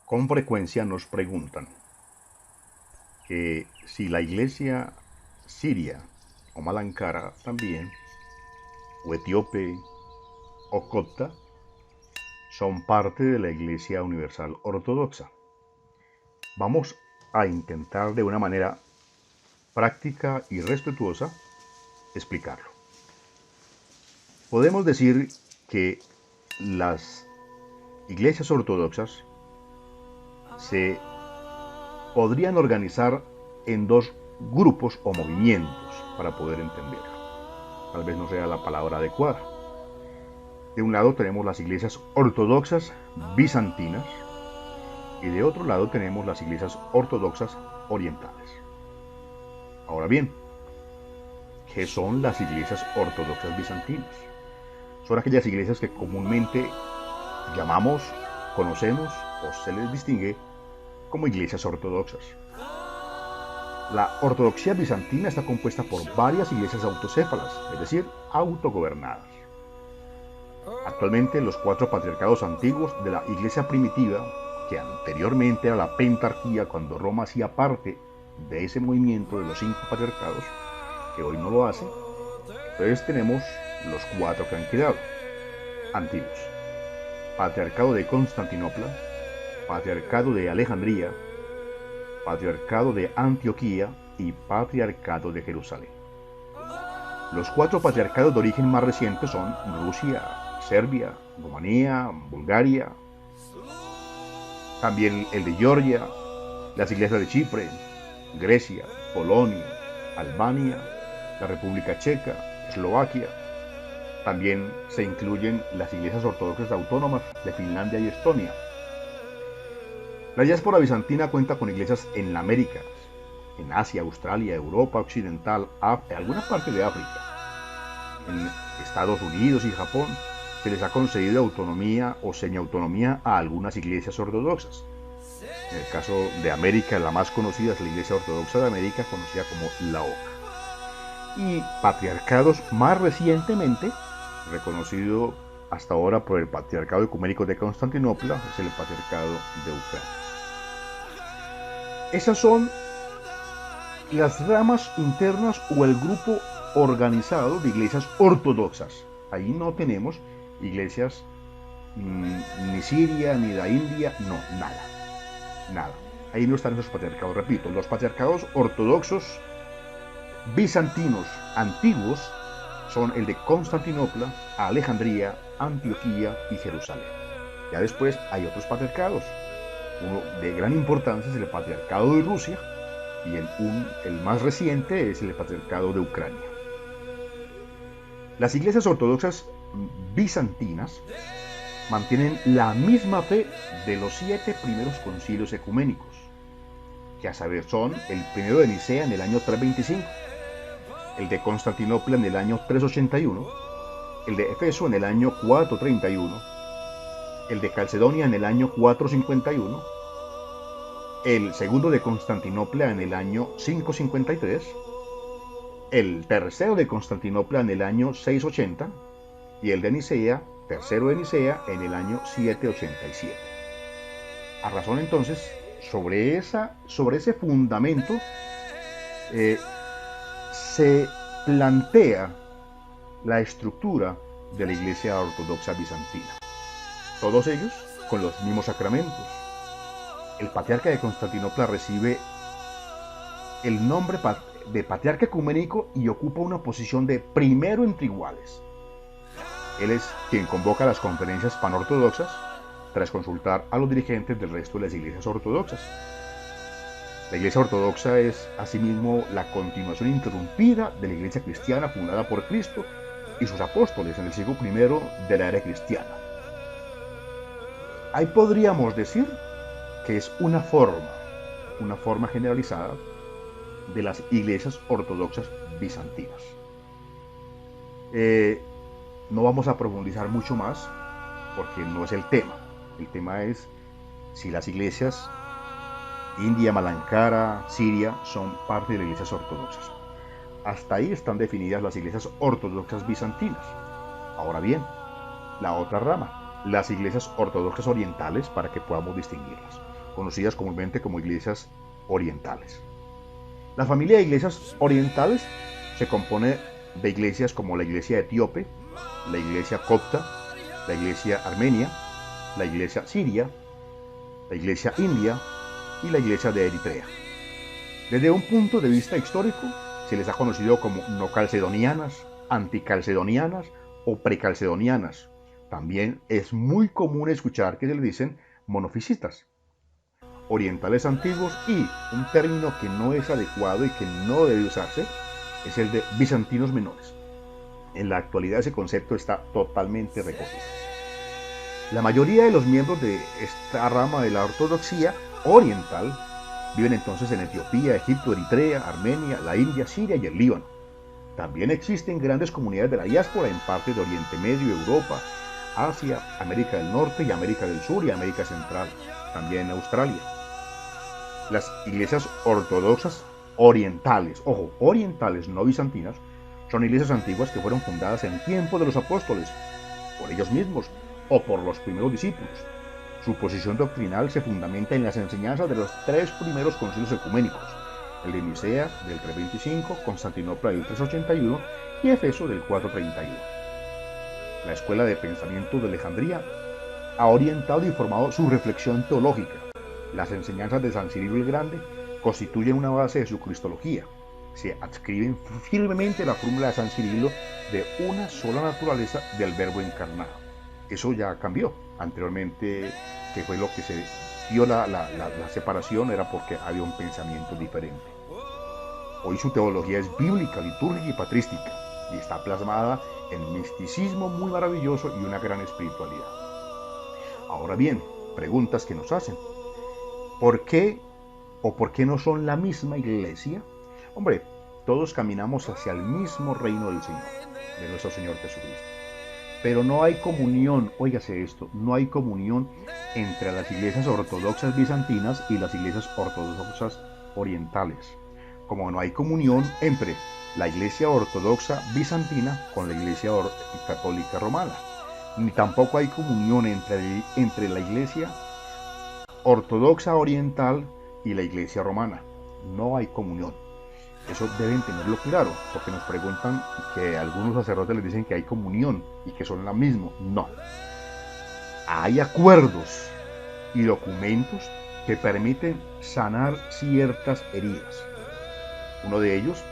Con frecuencia nos preguntan que si la iglesia siria o malankara también, o etíope o copta, son parte de la Iglesia Universal Ortodoxa. Vamos a intentar de una manera práctica y respetuosa explicarlo. Podemos decir que las iglesias ortodoxas se podrían organizar en dos grupos o movimientos para poder entenderlo. Tal vez no sea la palabra adecuada. De un lado tenemos las iglesias ortodoxas bizantinas y de otro lado tenemos las iglesias ortodoxas orientales. Ahora bien, ¿qué son las iglesias ortodoxas bizantinas? Son aquellas iglesias que comúnmente llamamos, conocemos o se les distingue como iglesias ortodoxas. La ortodoxia bizantina está compuesta por varias iglesias autocéfalas, es decir, autogobernadas. Actualmente los cuatro patriarcados antiguos de la iglesia primitiva, que anteriormente era la pentarquía cuando Roma hacía parte de ese movimiento de los cinco patriarcados, que hoy no lo hace, entonces tenemos los cuatro que han quedado antiguos: Patriarcado de Constantinopla, Patriarcado de Alejandría, Patriarcado de Antioquía y Patriarcado de Jerusalén. Los cuatro patriarcados de origen más recientes son Rusia, Serbia, Rumanía, Bulgaria, también el de Georgia, las iglesias de Chipre, Grecia, Polonia, Albania, la República Checa, Eslovaquia. También se incluyen las iglesias ortodoxas autónomas de Finlandia y Estonia. La diáspora bizantina cuenta con iglesias en la América, en Asia, Australia, Europa Occidental, alguna parte de África. En Estados Unidos y Japón se les ha concedido autonomía o semiautonomía a algunas iglesias ortodoxas. En el caso de América, la más conocida es la Iglesia Ortodoxa de América, conocida como la OCA. Y patriarcados más recientemente, reconocido hasta ahora por el Patriarcado Ecuménico de Constantinopla, es el Patriarcado de Ucrania. Esas son las ramas internas o el grupo organizado de iglesias ortodoxas. Ahí no tenemos iglesias ni Siria, ni de India, no, nada. Ahí no están esos patriarcados, repito, los patriarcados ortodoxos bizantinos antiguos son el de Constantinopla, Alejandría, Antioquía y Jerusalén. Ya después hay otros patriarcados. Uno de gran importancia es el patriarcado de Rusia y el más reciente es el patriarcado de Ucrania. Las iglesias ortodoxas bizantinas mantienen la misma fe de los 7 primeros concilios ecuménicos, que a saber son el primero de Nicea en el año 325, el de Constantinopla en el año 381, el de Efeso en el año 431, el de Calcedonia en el año 451, el segundo de Constantinopla en el año 553, el tercero de Constantinopla en el año 680 y el de Nicea, tercero de Nicea, en el año 787. A razón entonces, sobre ese fundamento se plantea la estructura de la Iglesia Ortodoxa Bizantina. Todos ellos con los mismos sacramentos. El patriarca de Constantinopla recibe el nombre de patriarca ecuménico y ocupa una posición de primero entre iguales. Él es quien convoca las conferencias panortodoxas tras consultar a los dirigentes del resto de las iglesias ortodoxas. La iglesia ortodoxa es asimismo la continuación interrumpida de la iglesia cristiana fundada por Cristo y sus apóstoles en el siglo I de la era cristiana. Ahí podríamos decir que es una forma generalizada de las iglesias ortodoxas bizantinas. No vamos a profundizar mucho más porque no es el tema. El tema es si las iglesias India, Malankara, Siria son parte de las iglesias ortodoxas. Hasta ahí están definidas las iglesias ortodoxas bizantinas. Ahora bien, la otra rama, las iglesias ortodoxas orientales, para que podamos distinguirlas. conocidas comúnmente como iglesias orientales. La familia de iglesias orientales se compone de iglesias como la iglesia etíope, la iglesia copta, la iglesia armenia, la iglesia siria, la iglesia india y la iglesia de Eritrea. Desde un punto de vista histórico, se les ha conocido como no calcedonianas, anticalcedonianas o precalcedonianas. También es muy común escuchar que se les dicen monofisitas, orientales antiguos, y un término que no es adecuado y que no debe usarse es el de bizantinos menores. En la actualidad ese concepto está totalmente recogido. La mayoría de los miembros de esta rama de la ortodoxia oriental viven entonces en Etiopía, Egipto, Eritrea, Armenia, la India, Siria y el Líbano. También existen grandes comunidades de la diáspora en partes de Oriente Medio, Europa, Asia, América del Norte y América del Sur y América Central, también en Australia. Las iglesias ortodoxas orientales, ojo, orientales, no bizantinas, son iglesias antiguas que fueron fundadas en tiempos de los apóstoles, por ellos mismos o por los primeros discípulos. Su posición doctrinal se fundamenta en las enseñanzas de los tres primeros concilios ecuménicos, el de Nicea del 325, Constantinopla del 381 y Efeso del 431. La escuela de pensamiento de Alejandría ha orientado y formado su reflexión teológica. Las enseñanzas de San Cirilo el Grande constituyen una base de su cristología. Se adscriben firmemente a la fórmula de San Cirilo de una sola naturaleza del Verbo encarnado. Eso ya cambió. Anteriormente, que fue lo que se dio la separación, era porque había un pensamiento diferente. Hoy su teología es bíblica, litúrgica y patrística, y está plasmada en misticismo muy maravilloso y una gran espiritualidad. Ahora bien, preguntas que nos hacen. ¿Por qué o por qué no son la misma iglesia? Hombre, todos caminamos hacia el mismo reino del Señor, de nuestro Señor Jesucristo. Pero no hay comunión, óigase esto, no hay comunión entre las iglesias ortodoxas bizantinas y las iglesias ortodoxas orientales. Como no hay comunión entre la iglesia ortodoxa bizantina con la iglesia católica romana. Ni tampoco hay comunión entre la iglesia ortodoxa oriental y la iglesia romana. No hay comunión. Eso deben tenerlo claro, porque nos preguntan que algunos sacerdotes les dicen que hay comunión y que son la misma. No. Hay acuerdos y documentos que permiten sanar ciertas heridas. Uno de ellos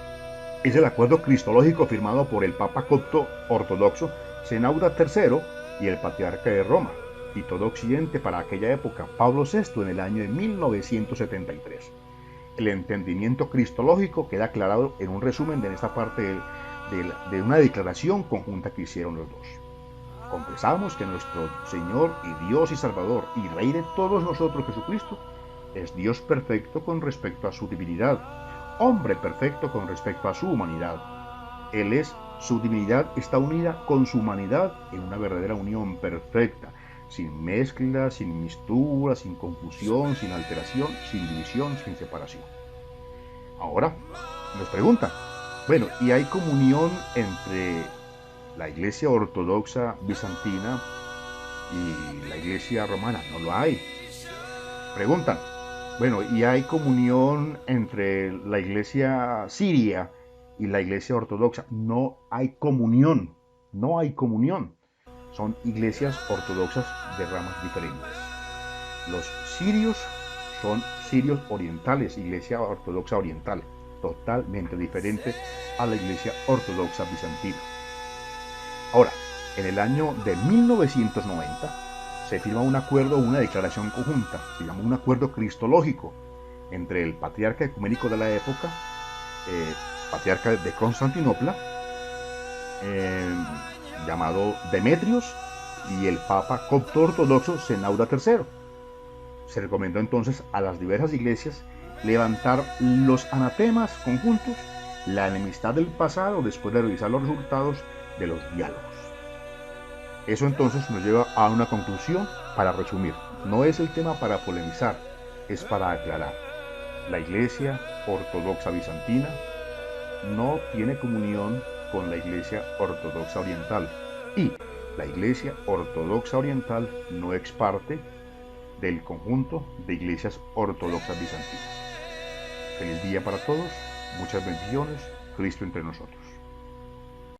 es el acuerdo cristológico firmado por el Papa copto ortodoxo Zenauda III y el Patriarca de Roma y todo Occidente para aquella época, Pablo VI, en el año de 1973. El entendimiento cristológico queda aclarado en un resumen de esta parte de una declaración conjunta que hicieron los dos. Confesamos que nuestro Señor y Dios y Salvador y Rey de todos nosotros, Jesucristo, es Dios perfecto con respecto a su divinidad, hombre perfecto con respecto a su humanidad. Su divinidad está unida con su humanidad en una verdadera unión perfecta, sin mezcla, sin mistura, sin confusión, sin alteración, sin división, sin separación. Ahora, nos preguntan, bueno, ¿y hay comunión entre la iglesia ortodoxa bizantina y la iglesia romana? No lo hay. Preguntan, bueno, ¿y hay comunión entre la iglesia siria y la iglesia ortodoxa? No hay comunión, no hay comunión. Son iglesias ortodoxas de ramas diferentes. Los sirios son sirios orientales, iglesia ortodoxa oriental, totalmente diferente a la iglesia ortodoxa bizantina. Ahora, en el año de 1990 se firma un acuerdo, una declaración conjunta, se llama un acuerdo cristológico entre el patriarca ecuménico de la época, patriarca de Constantinopla, llamado Demetrios, y el Papa copto ortodoxo Zenauda III. Se recomendó entonces a las diversas iglesias levantar los anatemas conjuntos, la enemistad del pasado después de revisar los resultados de los diálogos. Eso entonces nos lleva a una conclusión para resumir. No es el tema para polemizar, es para aclarar. La iglesia ortodoxa bizantina no tiene comunión con la iglesia ortodoxa oriental y la iglesia ortodoxa oriental no es parte del conjunto de iglesias ortodoxas bizantinas. Feliz día para todos, muchas bendiciones, Cristo entre nosotros.